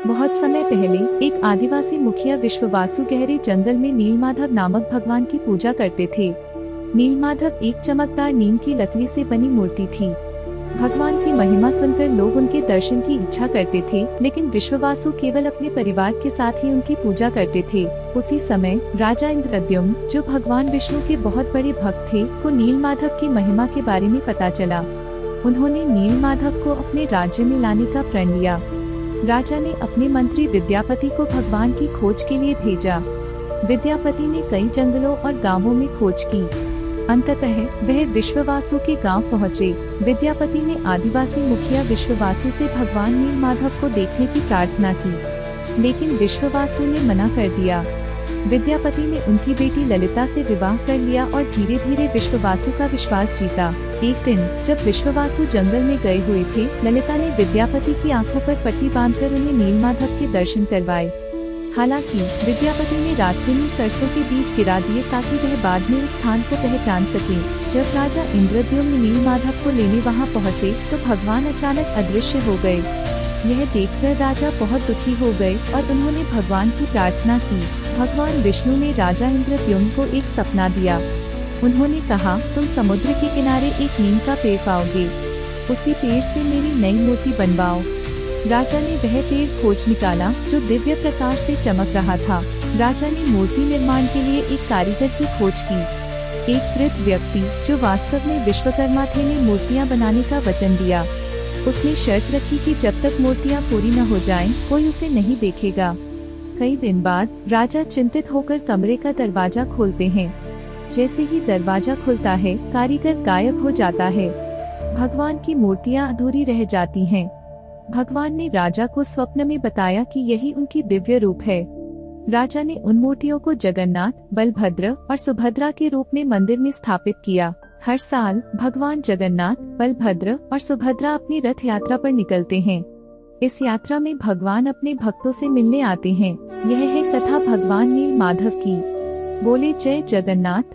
बहुत समय पहले एक आदिवासी मुखिया विश्ववासु गहरे जंगल में नीलमाधव नामक भगवान की पूजा करते थे। नीलमाधव एक चमकदार नीम की लकड़ी से बनी मूर्ति थी। भगवान की महिमा सुनकर लोग उनके दर्शन की इच्छा करते थे, लेकिन विश्ववासु केवल अपने परिवार के साथ ही उनकी पूजा करते थे। उसी समय राजा इंद्रद्युम्न, जो भगवान विष्णु के बहुत बड़े भक्त थे, को नीलमाधव की महिमा के बारे में पता चला। उन्होंने नीलमाधव को अपने राज्य में लाने का प्रण लिया। राजा ने अपने मंत्री विद्यापति को भगवान की खोज के लिए भेजा। विद्यापति ने कई जंगलों और गांवों में खोज की। अंततः वह विश्ववासु के गांव पहुंचे। विद्यापति ने आदिवासी मुखिया विश्ववासु से भगवान नीलमाधव को देखने की प्रार्थना की, लेकिन विश्ववासु ने मना कर दिया। विद्यापति ने उनकी बेटी ललिता से विवाह कर लिया और धीरे धीरे विश्ववासु का विश्वास जीता। एक दिन जब विश्ववासु जंगल में गए हुए थे, ललिता ने विद्यापति की आंखों पर पट्टी बांधकर उन्हें नीलमाधव के दर्शन करवाए। हालांकि विद्यापति ने रास्ते में सरसों के बीज गिरा दिए ताकि वह बाद में उस स्थान को पहचान सके। जब राजा इंद्रद्युम्न नीलमाधव को लेने वहां पहुंचे, तो भगवान अचानक अदृश्य हो गए। यह देखकर राजा बहुत दुखी हो गए और उन्होंने भगवान की प्रार्थना की। भगवान विष्णु ने राजा इंद्रद्युम्न को एक सपना दिया। उन्होंने कहा, तुम समुद्र के किनारे एक नीम का पेड़ पाओगे, उसी पेड़ से मेरी नई मूर्ति बनवाओ। राजा ने वह पेड़ खोज निकाला जो दिव्य प्रकाश से चमक रहा था। राजा ने मूर्ति निर्माण के लिए एक कारीगर की खोज की। एक वृद्ध व्यक्ति जो वास्तव में विश्वकर्मा थे ने मूर्तियां बनाने का वचन दिया। उसने शर्त रखी कि जब तक मूर्तियां पूरी न हो जाएं, कोई उसे नहीं देखेगा। कई दिन बाद राजा चिंतित होकर कमरे का दरवाजा खोलते हैं। जैसे ही दरवाजा खुलता है, कारीगर गायब हो जाता है। भगवान की मूर्तियां अधूरी रह जाती हैं। भगवान ने राजा को स्वप्न में बताया कि यही उनकी दिव्य रूप है। राजा ने उन मूर्तियों को जगन्नाथ, बलभद्र और सुभद्रा के रूप में मंदिर में स्थापित किया। हर साल भगवान जगन्नाथ, बलभद्र और सुभद्रा अपनी रथ यात्रा पर निकलते हैं। इस यात्रा में भगवान अपने भक्तों से मिलने आते हैं। यह है कथा भगवान नीलमाधव की। बोले जय जगन्नाथ।